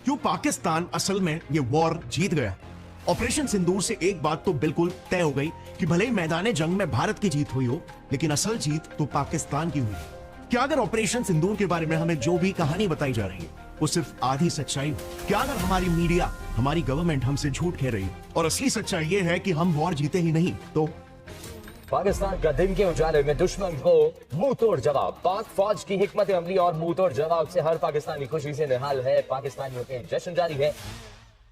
क्यों पाकिस्तान असल में ये वॉर जीत गया? ऑपरेशन सिंदूर से एक बात तो बिल्कुल तय हो गई कि भले ही मैदान जंग में भारत की जीत हुई हो, लेकिन असल जीत तो पाकिस्तान की हुई। क्या अगर ऑपरेशन सिंदूर के बारे में हमें जो भी कहानी बताई जा रही है वो सिर्फ आधी सच्चाई हो? क्या अगर हमारी मीडिया, हमारी गवर्नमेंट हमसे झूठ कह रही है और असली सच्चाई ये है कि हम वॉर जीते ही नहीं तो? पाकिस्तान का दिन के उजाले में दुश्मन को मुंह तोड़ जवाब। पाक फौज की हिकमत अमली और मुंह तोड़ जवाब से हर पाकिस्तानी खुशी से निहाल है। पाकिस्तानियों के जश्न जारी है।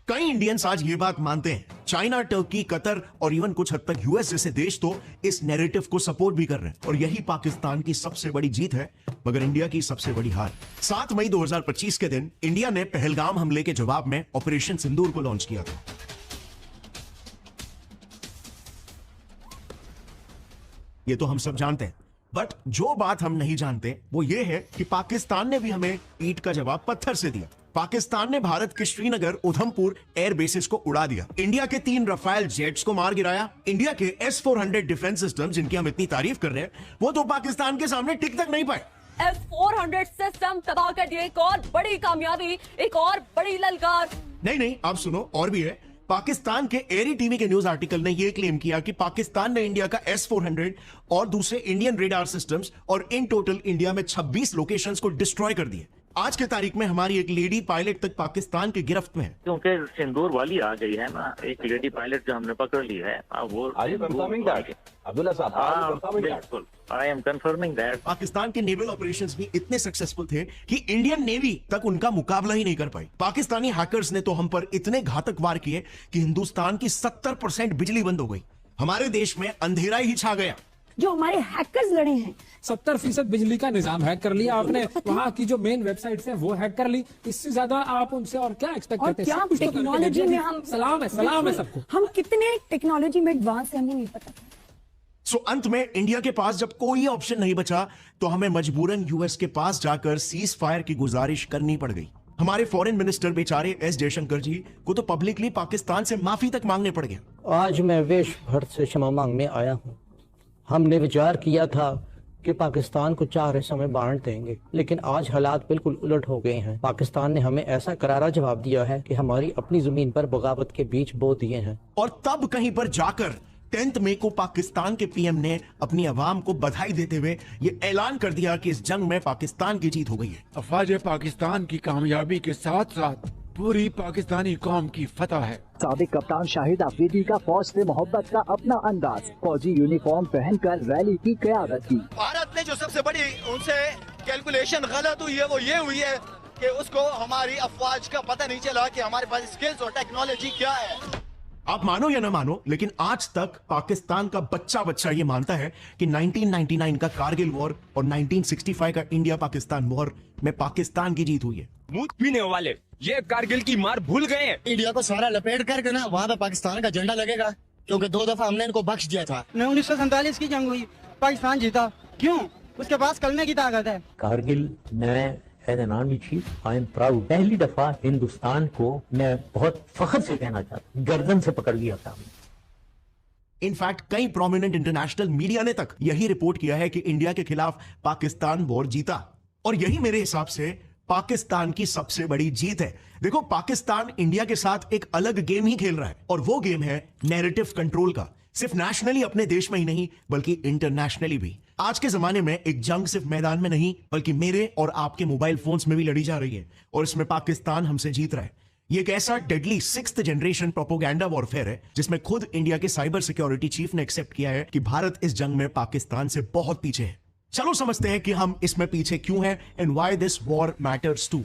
कई इंडियंस आज ये बात मानते हैं, चाइना, टर्की, कतर और इवन कुछ हद तक यूएस जैसे देश तो इस नैरेटिव को सपोर्ट भी कर रहे हैं और यही पाकिस्तान की सबसे बड़ी जीत है, मगर इंडिया की सबसे बड़ी हार। 7 मई 2025 के दिन इंडिया ने पहलगाम हमले के जवाब में ऑपरेशन सिंदूर को लॉन्च किया था। ये तो हम सब जानते हैं, बट जो बात हम नहीं जानते वो ये है कि पाकिस्तान ने भी हमें ईंट का जवाब पत्थर से दिया। पाकिस्तान ने भारत के श्रीनगर, उधमपुर एयर बेसिस को उड़ा दिया। इंडिया के 3 रफाल जेट्स को मार गिराया। इंडिया के S-400 डिफेंस सिस्टम, जिनकी हम इतनी तारीफ कर रहे हैं, वो तो पाकिस्तान के सामने टिक तक नहीं पाए। S-400 सिस्टम तबाह कर दिए। एक और बड़ी कामयाबी, एक और बड़ी ललकार। नहीं, आप सुनो, और भी है। पाकिस्तान के एरी टीवी के न्यूज आर्टिकल ने यह क्लेम किया कि पाकिस्तान ने इंडिया का S-400 और दूसरे इंडियन रेडार सिस्टम्स और इन टोटल इंडिया में 26 लोकेशंस को डिस्ट्रॉय कर दिए। आज के तारीख में हमारी एक लेडी पायलट तक पाकिस्तान की गिरफ्त में है। क्योंकि सिंदूर वाली आ गई है ना, एक लेडी पायलट जो हमने पकड़ ली है, वो अब्दुल्ला साहब, बिल्कुल, I am confirming that. Pakistan के नेवल ऑपरेशंस भी इतने सक्सेसफुल थे कि इंडियन नेवी तक उनका मुकाबला ही नहीं कर पाई। पाकिस्तानी हैकर्स ने तो हम पर इतने घातक वार किए कि हिंदुस्तान की 70% बिजली बंद हो गई। हमारे देश में अंधेरा ही छा गया। जो हमारे हैकर्स लड़े हैं, 70% बिजली का निजाम हैक कर लिया आपने। वहाँ की जो मेन वेबसाइट्स हैं वो हैक कर ली। इससे ज्यादा आप उनसे और क्या एक्सपेक्ट करते हैं? क्या टेक्नोलॉजी में हम सलाम है सबको। हम कितने टेक्नोलॉजी में एडवांस है हमें नहीं पता। सो अंत में इंडिया के पास जब कोई ऑप्शन नहीं बचा तो हमें मजबूरन यूएस के पास जाकर सीज फायर की गुजारिश करनी पड़ गई। हमारे फॉरेन मिनिस्टर बेचारे एस जयशंकर जी को तो पब्लिकली पाकिस्तान से माफी तक मांगने पड़ गया। आज मैं विश्व भर से क्षमा मांगने आया हूँ। हमने विचार किया था कि पाकिस्तान को 4 हिस्सों में बांट देंगे, लेकिन आज हालात बिल्कुल उलट हो गए हैं। पाकिस्तान ने हमें ऐसा करारा जवाब दिया है कि हमारी अपनी जमीन पर बगावत के बीज बो दिए हैं। और तब कहीं पर जाकर 10 मई को पाकिस्तान के पीएम ने अपनी आवाम को बधाई देते हुए ये ऐलान कर दिया कि इस जंग में पाकिस्तान की जीत हो गई है। अफवाज पाकिस्तान की कामयाबी के साथ साथ पूरी पाकिस्तानी कौम की फतह है। साबिक कप्तान शाहिद अफरीदी का फौज से मोहब्बत का अपना अंदाज, फौजी यूनिफॉर्म पहनकर रैली की क़यादत की। भारत ने जो सबसे बड़ी उनसे कैलकुलेशन गलत हुई है वो ये हुई है कि उसको हमारी अफवाज का पता नहीं चला कि हमारे पास स्किल्स और टेक्नोलॉजी क्या है। आप मानो या ना मानो, लेकिन आज तक पाकिस्तान का बच्चा ये मानता है कि 1999 का कारगिल वॉर और 1965 का इंडिया पाकिस्तान वॉर में पाकिस्तान की जीत हुई है। मूत पीने वाले ये कारगिल की मार भूल गए हैं। इंडिया को सारा लपेट करके ना वहाँ पे पाकिस्तान का झंडा लगेगा, क्योंकि 2 दफा हमने इनको बख्श दिया था। 1947 की जंग हुई, पाकिस्तान जीता, क्यों? उसके पास कलमे की ताकत है। कारगिल में as an army chief I am proud. पहली दफा हिंदुस्तान को मैं बहुत फख्र से कहना चाहता हूँ, गर्दन से पकड़ लिया था। इनफैक्ट कई प्रोमिनेंट इंटरनेशनल मीडिया ने तक यही रिपोर्ट किया है कि इंडिया के खिलाफ पाकिस्तान वॉर जीता, और यही मेरे हिसाब से पाकिस्तान की सबसे बड़ी जीत है। देखो, पाकिस्तान इंडिया के साथ एक अलग गेम ही खेल रहा है, और वो गेम है नैरेटिव कंट्रोल का। सिर्फ नेशनली अपने देश में ही नहीं, बल्कि इंटरनेशनली भी। आज के जमाने में एक जंग सिर्फ मैदान में नहीं, बल्कि मेरे और आपके मोबाइल फोन्स में भी लड़ी जा रही है, और इसमें पाकिस्तान हमसे जीत रहा है। ये एक ऐसा deadly 6th generation propaganda warfare है जिसमें खुद इंडिया के साइबर सिक्योरिटी चीफ ने एक्सेप्ट किया है कि भारत इस जंग में पाकिस्तान से बहुत पीछे है। चलो समझते हैं कि हम इसमें पीछे क्यों हैं and why this war matters to.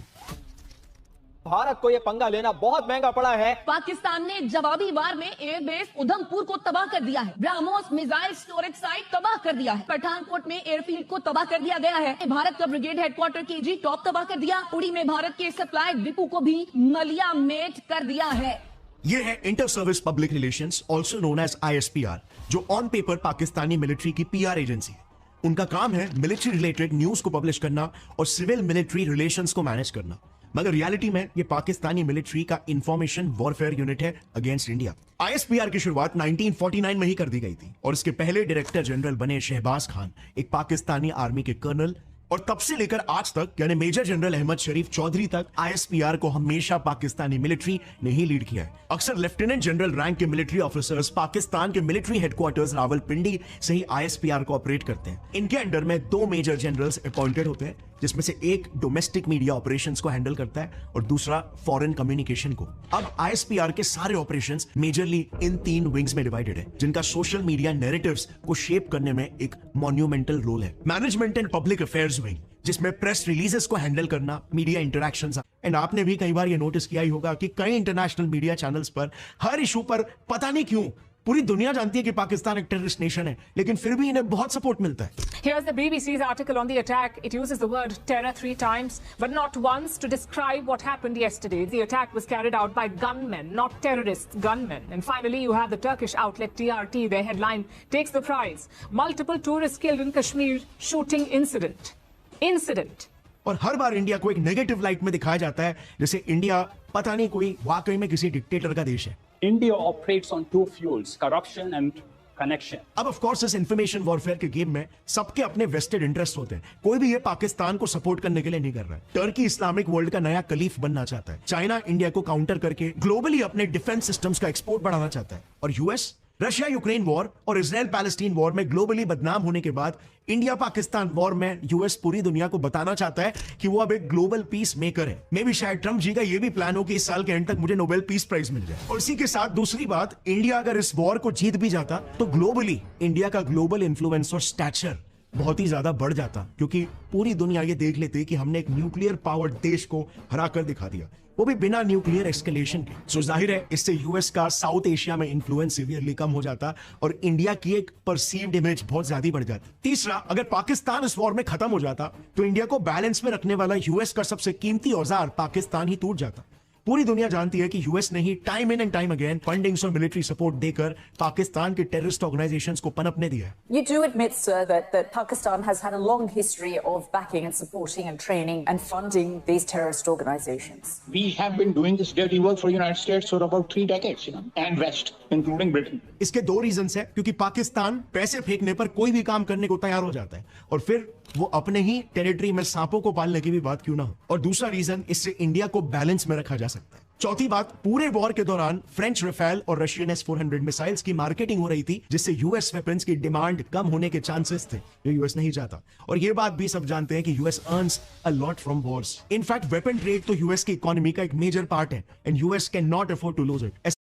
Bharat को ये पंगा लेना बहुत महंगा पड़ा है। पाकिस्तान ने जवाबी वार में एयरबेस उधमपुर को तबाह कर दिया है। ब्रह्मोस मिसाइल स्टोरेज साइट तबाह कर दिया है। पठानकोट में एयरफील्ड को तबाह कर दिया गया है। भारत का ब्रिगेड हेडक्वार्टर KG टॉप तबाह कर दिया। उड़ी में भारत के सप्लाई डिपो को भी मलियामेट कर दिया है। ये है inter service public relations, also known as ISPR, जो ऑन पेपर पाकिस्तानी मिलिट्री की PR एजेंसी है। उनका काम है मिलिट्री रिलेटेड न्यूज को पब्लिश करना और सिविल मिलिट्री रिलेशंस को मैनेज करना, मगर रियलिटी में ये पाकिस्तानी मिलिट्री का इंफॉर्मेशन वॉरफेयर यूनिट है अगेंस्ट इंडिया। ISPR की शुरुआत 1949 में ही कर दी गई थी, और इसके पहले डायरेक्टर जनरल बने शहबाज खान, एक पाकिस्तानी आर्मी के कर्नल, और तब से लेकर आज तक यानी मेजर जनरल अहमद शरीफ चौधरी तक ISPR को हमेशा पाकिस्तानी मिलिट्री ने ही लीड किया है। अक्सर लेफ्टिनेंट जनरल रैंक के मिलिट्री ऑफिसर्स पाकिस्तान के मिलिट्री हेडक्वार्टर्स रावलपिंडी से ही ISPR को ऑपरेट करते हैं। इनके अंडर में 2 मेजर जनरल्स अपॉइंटेड होते हैं, जिसमें से एक डोमेस्टिक मीडिया ऑपरेशंस को हैंडल करता है और दूसरा फॉरेन कम्युनिकेशन को। अब ISPR के सारे ऑपरेशंस मेजरली इन 3 विंग्स में डिवाइडेड है, जिनका सोशल मीडिया नैरेटिव्स को शेप करने में एक मॉन्यूमेंटल रोल है। Management and public affairs wing, जिसमें प्रेस रिलीजेस को हैंडल करना, मीडिया इंटरैक्शंस। एंड आपने भी कई बार ये नोटिस किया ही होगा कि कई इंटरनेशनल मीडिया चैनल्स पर हर इशू पर पता नहीं क्यों पूरी दुनिया जानती है कि पाकिस्तान एक टेररिस्ट नेशन है, लेकिन फिर भी इन्हें बहुत सपोर्ट मिलता है। Here's the BBC's article on the attack. It uses the word terror 3 times, but not once to describe what happened yesterday. The attack was carried out by gunmen, not terrorists, gunmen. And finally, you have the Turkish outlet TRT. Their headline takes the prize. Multiple tourists killed in Kashmir, shooting incident. और हर बार India को एक negative light में दिखाया जाता है, जैसे India पता नहीं कोई वाकई में किसी डिक्टेटर का देश है। India operates on 2 fuels, corruption and connection. अब ऑफ कोर्स इस इंफॉर्मेशन वॉरफेयर के गेम में सबके अपने वेस्टेड इंटरेस्ट होते हैं। कोई भी ये पाकिस्तान को सपोर्ट करने के लिए नहीं कर रहा है। टर्की इस्लामिक वर्ल्ड का नया कलीफ बनना चाहता है। चाइना इंडिया को काउंटर करके ग्लोबली अपने डिफेंस सिस्टम्स का एक्सपोर्ट बढ़ाना चाहता है। और यूएस रशिया यूक्रेन वॉर और इजराइल पैलेस्टीन वॉर में ग्लोबली बदनाम होने के बाद इंडिया पाकिस्तान वॉर में यूएस पूरी दुनिया को बताना चाहता है कि वो अब एक ग्लोबल पीस मेकर है। मे भी शायद ट्रम्प जी का ये भी प्लान हो कि इस साल के एंड तक मुझे नोबेल पीस प्राइज मिल जाए। और इसी के साथ दूसरी बात, इंडिया अगर इस वॉर को जीत भी जाता तो ग्लोबली इंडिया का ग्लोबल इन्फ्लुएंस और स्टैचर बहुत ही ज्यादा बढ़ जाता, क्योंकि पूरी दुनिया ये देख लेती कि हमने एक न्यूक्लियर पावर्ड देश को हरा कर दिखा दिया, वो भी बिना न्यूक्लियर एस्केलेशन के। सो जाहिर है इससे यूएस का साउथ एशिया में इन्फ्लुएंस सीवियरली कम हो जाता और इंडिया की एक परसीव्ड इमेज बहुत ज्यादा बढ़ जाती। तीसरा, अगर पाकिस्तान इस वॉर में खत्म हो जाता तो इंडिया को बैलेंस में रखने वाला यूएस का सबसे कीमती औजार पाकिस्तान ही टूट जाता। पूरी दुनिया जानती है कि यूएस ने ही time in and time again fundings और मिलिट्री सपोर्ट देकर पाकिस्तान के टेररिस्ट ऑर्गेनाइजेशंस को पनपने दिया है। You do admit, sir, that Pakistan has had a long history of backing and supporting and training and funding these terrorist organizations. We have been doing this dirty work for the United States for about 3 decades, and West, including Britain. इसके 2 reasons है, क्योंकि पाकिस्तान पैसे फेंकने पर कोई भी काम करने को तैयार हो जाता है, और फिर वो अपने ही टेरिटरी में सांपों को पालने की भी बात क्यों ना हो। और दूसरा रीजन, इससे इंडिया को बैलेंस में रखा जा सकता है। चौथी बात, पूरे वॉर के दौरान फ्रेंच राफेल और रशियन S-400 मिसाइल्स की मार्केटिंग हो रही थी, जिससे यूएस वेपन्स की डिमांड कम होने के चांसेस थे, जो यूएस नहीं चाहता। और ये बात भी सब जानते हैं कि US earns a lot from wars. In fact weapon trade तो यूएस की इकोनॉमी का एक मेजर पार्ट है, and US can not afford to lose it.